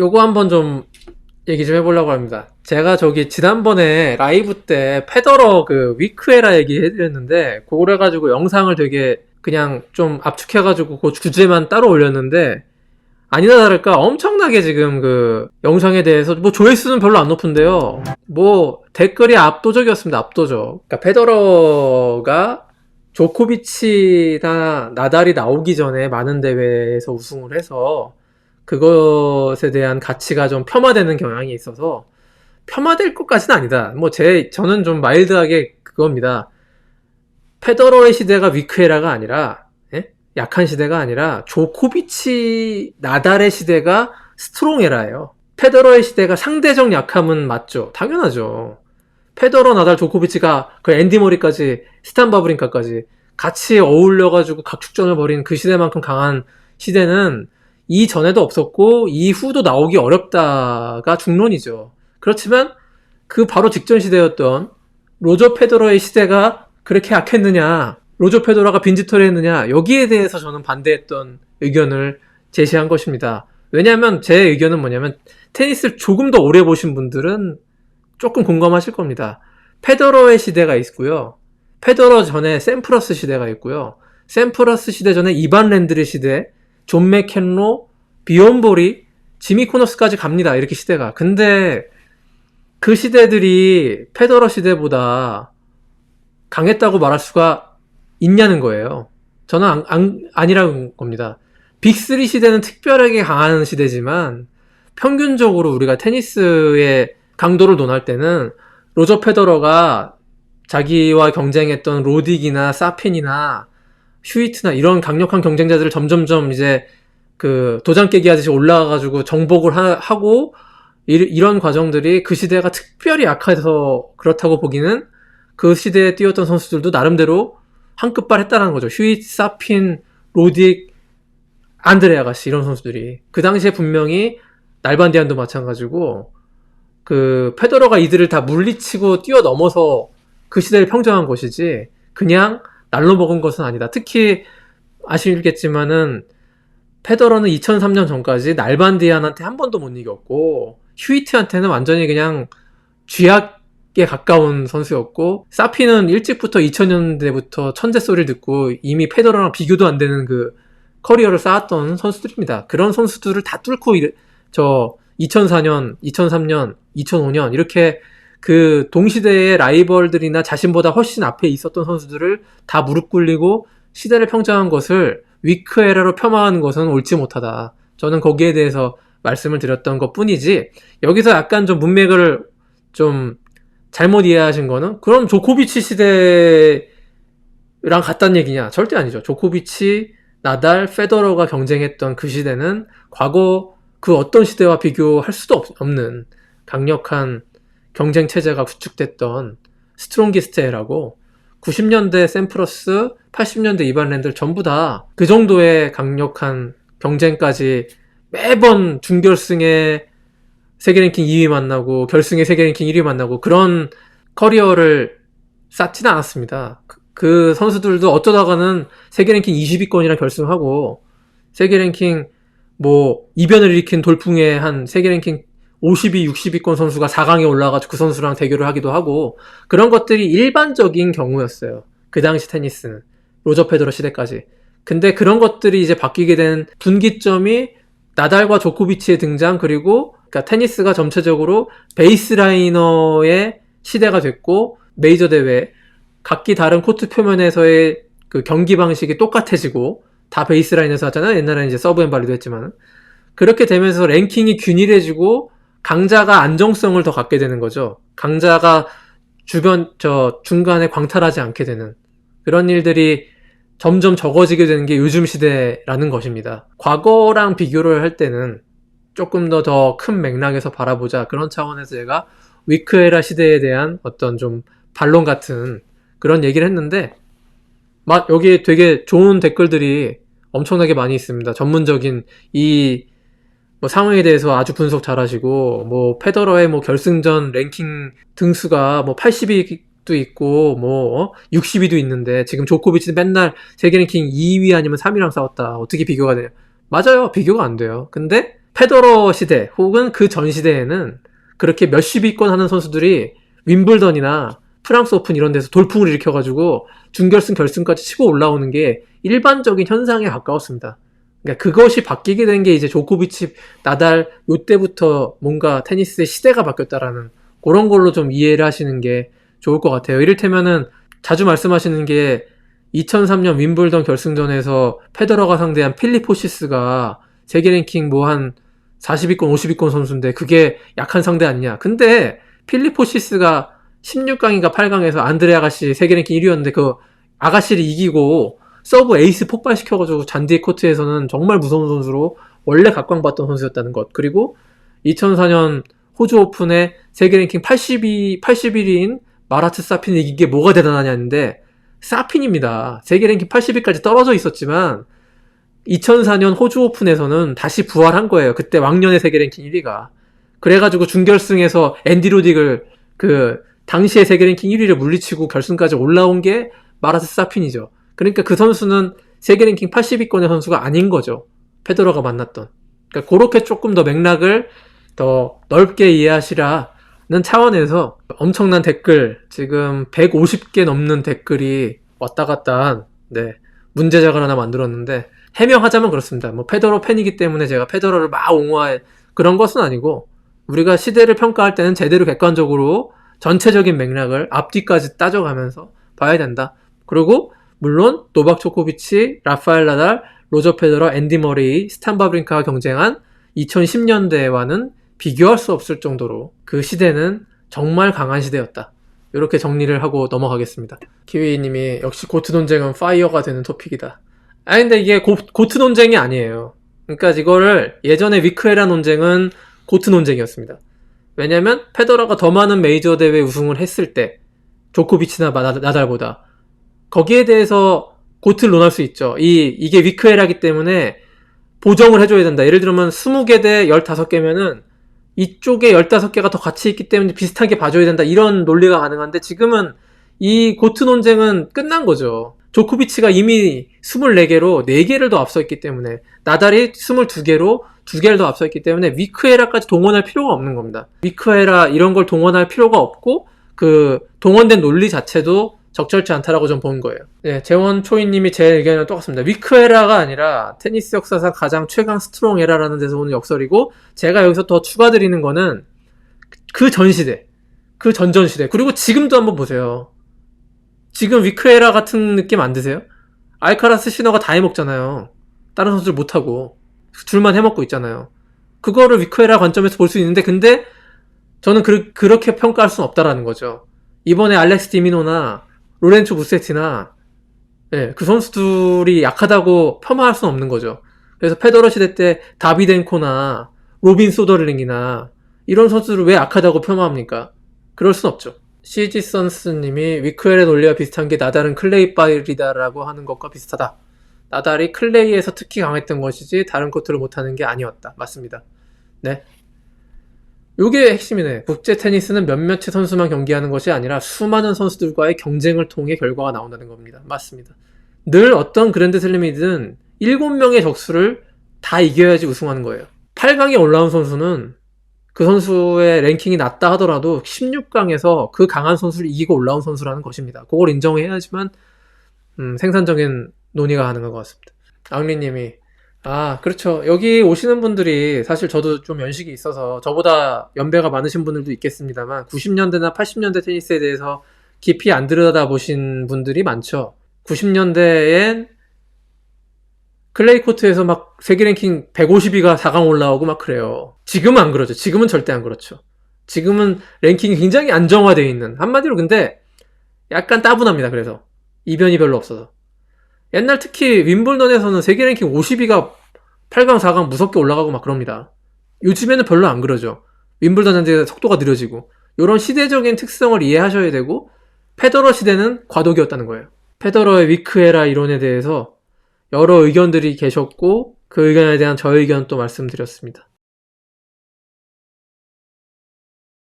요거 한번 좀 얘기 좀 해보려고 합니다. 제가 저기 지난번에 라이브 때 페더러 그 위크에라 얘기 해드렸는데, 그걸 해가지고 영상을 되게 그냥 좀 압축해가지고 그 주제만 따로 올렸는데, 아니나 다를까 엄청나게 지금 그 영상에 대해서 뭐 조회수는 별로 안 높은데요. 뭐 댓글이 압도적이었습니다. 압도적. 그러니까 페더러가 조코비치나 나달이 나오기 전에 많은 대회에서 우승을 해서 그것에 대한 가치가 좀 폄하되는 경향이 있어서, 폄하될 것까지는 아니다. 뭐 저는 좀 마일드하게 그겁니다. 페더러의 시대가 위크에라가 아니라, 예? 약한 시대가 아니라 조코비치 나달의 시대가 스트롱에라예요. 페더러의 시대가 상대적 약함은 맞죠. 당연하죠. 페더러, 나달, 조코비치가 그 앤디 머리까지 스탄 바브린카까지 같이 어울려가지고 각축전을 벌인 그 시대만큼 강한 시대는 이전에도 없었고 이후도 나오기 어렵다가 중론이죠. 그렇지만 그 바로 직전 시대였던 로저 페더러의 시대가 그렇게 약했느냐, 로저 페더러가 빈지털이 했느냐, 여기에 대해서 저는 반대했던 의견을 제시한 것입니다. 왜냐하면 제 의견은 뭐냐면, 테니스를 조금 더 오래 보신 분들은 조금 공감하실 겁니다. 페더러의 시대가 있고요, 페더러 전에 샘프러스 시대가 있고요, 샘프러스 시대 전에 이반 랜드리 시대, 존 맥켄로, 비온보리, 지미 코너스까지 갑니다. 이렇게 시대가. 근데 그 시대들이 페더러 시대보다 강했다고 말할 수가 있냐는 거예요. 저는 아니라는 겁니다. 빅3 시대는 특별하게 강한 시대지만 평균적으로 우리가 테니스의 강도를 논할 때는 로저 페더러가 자기와 경쟁했던 로딕이나 사핀이나 휴이트나 이런 강력한 경쟁자들을 점점점 이제 그 도장 깨기 하듯이 올라가가지고 정복을 하고, 이런 과정들이 그 시대가 특별히 약해서 그렇다고 보기는, 그 시대에 뛰었던 선수들도 나름대로 한 끝발 했다는 거죠. 휴이트, 사핀, 로딕, 안드레 아가시, 이런 선수들이 그 당시에 분명히 날반디안도 마찬가지고 그 페더러가 이들을 다 물리치고 뛰어넘어서 그 시대를 평정한 것이지 그냥 날로 먹은 것은 아니다. 특히 아시겠지만은 페더러는 2003년 전까지 날반디안한테 한 번도 못 이겼고, 휴이트한테는 완전히 그냥 쥐약에 가까운 선수였고, 사피는 일찍부터 2000년대부터 천재 소리를 듣고 이미 페더러랑 비교도 안 되는 그 커리어를 쌓았던 선수들입니다. 그런 선수들을 다 뚫고 2004년, 2003년, 2005년 이렇게 그 동시대의 라이벌들이나 자신보다 훨씬 앞에 있었던 선수들을 다 무릎 꿇리고 시대를 평정한 것을 위크에라로 폄하하는 것은 옳지 못하다. 저는 거기에 대해서 말씀을 드렸던 것 뿐이지, 여기서 약간 좀 문맥을 좀 잘못 이해하신 거는, 그럼 조코비치 시대랑 같다는 얘기냐? 절대 아니죠. 조코비치, 나달, 페더러가 경쟁했던 그 시대는 과거 그 어떤 시대와 비교할 수도 없는 강력한 경쟁 체제가 구축됐던 스트롱기스트 에라고, 90년대 샘프러스, 80년대 이반 랜들 전부 다 그 정도의 강력한 경쟁까지 매번 준결승에 세계 랭킹 2위 만나고 결승에 세계 랭킹 1위 만나고 그런 커리어를 쌓지는 않았습니다. 그 선수들도 어쩌다가는 세계 랭킹 20위권이랑 결승하고, 세계 랭킹 뭐 이변을 일으킨 돌풍의 한 세계 랭킹 50위, 60위권 선수가 4강에 올라가지고 그 선수랑 대결을 하기도 하고, 그런 것들이 일반적인 경우였어요. 그 당시 테니스는. 로저 페더러 시대까지. 근데 그런 것들이 이제 바뀌게 된 분기점이 나달과 조코비치의 등장, 그리고 그러니까 테니스가 전체적으로 베이스라이너의 시대가 됐고, 메이저 대회, 각기 다른 코트 표면에서의 그 경기 방식이 똑같아지고, 다 베이스라인에서 하잖아요. 옛날에는 이제 서브 앤 발리도 했지만. 그렇게 되면서 랭킹이 균일해지고 강자가 안정성을 더 갖게 되는 거죠. 강자가 중간에 광탈하지 않게 되는 그런 일들이 점점 적어지게 되는 게 요즘 시대라는 것입니다. 과거랑 비교를 할 때는 조금 더 큰 맥락에서 바라보자, 그런 차원에서 제가 위크에라 시대에 대한 어떤 좀 반론 같은 그런 얘기를 했는데, 여기에 되게 좋은 댓글들이 엄청나게 많이 있습니다. 전문적인 이 뭐 상황에 대해서 아주 분석 잘하시고, 뭐 페더러의 뭐 결승전 랭킹 등수가 뭐 80위도 있고 뭐 60위도 있는데 지금 조코비치는 맨날 세계 랭킹 2위 아니면 3위랑 싸웠다, 어떻게 비교가 되냐. 맞아요, 비교가 안 돼요. 근데 페더러 시대 혹은 그 전 시대에는 그렇게 몇십 위권 하는 선수들이 윈블던이나 프랑스 오픈 이런 데서 돌풍을 일으켜가지고 준결승 결승까지 치고 올라오는 게 일반적인 현상에 가까웠습니다. 그러니까 그것이 바뀌게 된 게 이제 조코비치, 나달 요때부터 뭔가 테니스의 시대가 바뀌었다라는 그런 걸로 좀 이해를 하시는 게 좋을 것 같아요. 이를테면은 자주 말씀하시는 게 2003년 윈블던 결승전에서 페더러가 상대한 필립 호시스가 세계 랭킹 뭐 한 40위권, 50위권 선수인데 그게 약한 상대 아니냐. 근데 필립 호시스가 16강인가 8강에서 안드레 아가씨 세계 랭킹 1위였는데 그 아가씨를 이기고 서브 에이스 폭발시켜가지고 잔디 코트에서는 정말 무서운 선수로 원래 각광받던 선수였다는 것. 그리고 2004년 호주 오픈에 세계 랭킹 81위인 마라트 사핀을 이긴 게 뭐가 대단하냐는데 사핀입니다. 세계 랭킹 80위까지 떨어져 있었지만 2004년 호주 오픈에서는 다시 부활한 거예요. 그때 왕년의 세계 랭킹 1위가. 그래가지고 준결승에서 앤디 로딕을 그 당시의 세계 랭킹 1위를 물리치고 결승까지 올라온 게 마라트 사핀이죠. 그러니까 그 선수는 세계 랭킹 80위권의 선수가 아닌 거죠. 페더러가 만났던. 그러니까 그렇게 조금 더 맥락을 더 넓게 이해하시라는 차원에서 엄청난 댓글, 지금 150개 넘는 댓글이 왔다 갔다 한, 네, 문제작을 하나 만들었는데, 해명하자면 그렇습니다. 뭐, 페더러 팬이기 때문에 제가 페더러를 막 옹호할 그런 것은 아니고, 우리가 시대를 평가할 때는 제대로 객관적으로 전체적인 맥락을 앞뒤까지 따져가면서 봐야 된다. 그리고, 물론, 노박 조코비치, 라파엘 나달, 로저 페더러, 앤디 머레이, 스탄 바브린카가 경쟁한 2010년대와는 비교할 수 없을 정도로 그 시대는 정말 강한 시대였다. 이렇게 정리를 하고 넘어가겠습니다. 키위님이 역시 고트 논쟁은 파이어가 되는 토픽이다. 아니 근데 이게 고트 논쟁이 아니에요. 그러니까 이거를 예전에 위크에라 논쟁은 고트 논쟁이었습니다. 왜냐면 페더러가 더 많은 메이저 대회 우승을 했을 때 조코비치나 나달보다 거기에 대해서 고트를 논할 수 있죠. 이게 위크에라기 때문에 보정을 해줘야 된다. 예를 들면 20개 대 15개면은 이쪽에 15개가 더 같이 있기 때문에 비슷하게 봐줘야 된다. 이런 논리가 가능한데 지금은 이 고트 논쟁은 끝난 거죠. 조코비치가 이미 24개로 4개를 더 앞서 있기 때문에 나달이 22개로 2개를 더 앞서 있기 때문에 위크에라까지 동원할 필요가 없는 겁니다. 위크에라 이런 걸 동원할 필요가 없고 그 동원된 논리 자체도 적절치 않다라고 좀 본 거예요. 네, 재원초이님이 제 의견이랑 똑같습니다. 위크에라가 아니라 테니스 역사상 가장 최강 스트롱 에라라는 데서 오는 역설이고 제가 여기서 더 추가드리는 거는 그 전 시대, 그 전전 시대 그리고 지금도 한번 보세요. 지금 위크에라 같은 느낌 안 드세요? 알카라스 시너가 다 해먹잖아요. 다른 선수들 못하고 둘만 해먹고 있잖아요. 그거를 위크에라 관점에서 볼 수 있는데 근데 저는 그렇게 평가할 수는 없다라는 거죠. 이번에 알렉스 디미노나 로렌초 무세티나 네, 그 선수들이 약하다고 폄하할 수는 없는 거죠. 그래서 페더러 시대 때 다비덴코나 로빈 소더링이나 이런 선수들을 왜 약하다고 폄하합니까? 그럴 순 없죠. CG 선스님이 위크엘의 논리와 비슷한 게 나달은 클레이 파일이다라고 하는 것과 비슷하다. 나달이 클레이에서 특히 강했던 것이지 다른 코트를 못하는 게 아니었다. 맞습니다. 네. 요게 핵심이네. 국제 테니스는 몇몇의 선수만 경기하는 것이 아니라 수많은 선수들과의 경쟁을 통해 결과가 나온다는 겁니다. 맞습니다. 늘 어떤 그랜드슬램이든 7명의 적수를 다 이겨야지 우승하는 거예요. 8강에 올라온 선수는 그 선수의 랭킹이 낮다 하더라도 16강에서 그 강한 선수를 이기고 올라온 선수라는 것입니다. 그걸 인정해야지만 생산적인 논의가 가능한 것 같습니다. 앙리님이 그렇죠. 여기 오시는 분들이 사실 저도 좀 연식이 있어서 저보다 연배가 많으신 분들도 있겠습니다만 90년대나 80년대 테니스에 대해서 깊이 안 들여다보신 분들이 많죠. 90년대엔 클레이 코트에서 막 세계 랭킹 150위가 4강 올라오고 막 그래요. 지금은 안 그러죠. 지금은 절대 안 그렇죠. 지금은 랭킹이 굉장히 안정화되어 있는, 한마디로 근데 약간 따분합니다. 그래서 이변이 별로 없어서. 옛날 특히 윈블던에서는 세계 랭킹 50위가 8강, 4강 무섭게 올라가고 막 그럽니다. 요즘에는 별로 안 그러죠. 윈블던 전체가 속도가 느려지고. 이런 시대적인 특성을 이해하셔야 되고 페더러 시대는 과도기였다는 거예요. 페더러의 위크에라 이론에 대해서 여러 의견들이 계셨고 그 의견에 대한 저의 의견 또 말씀드렸습니다.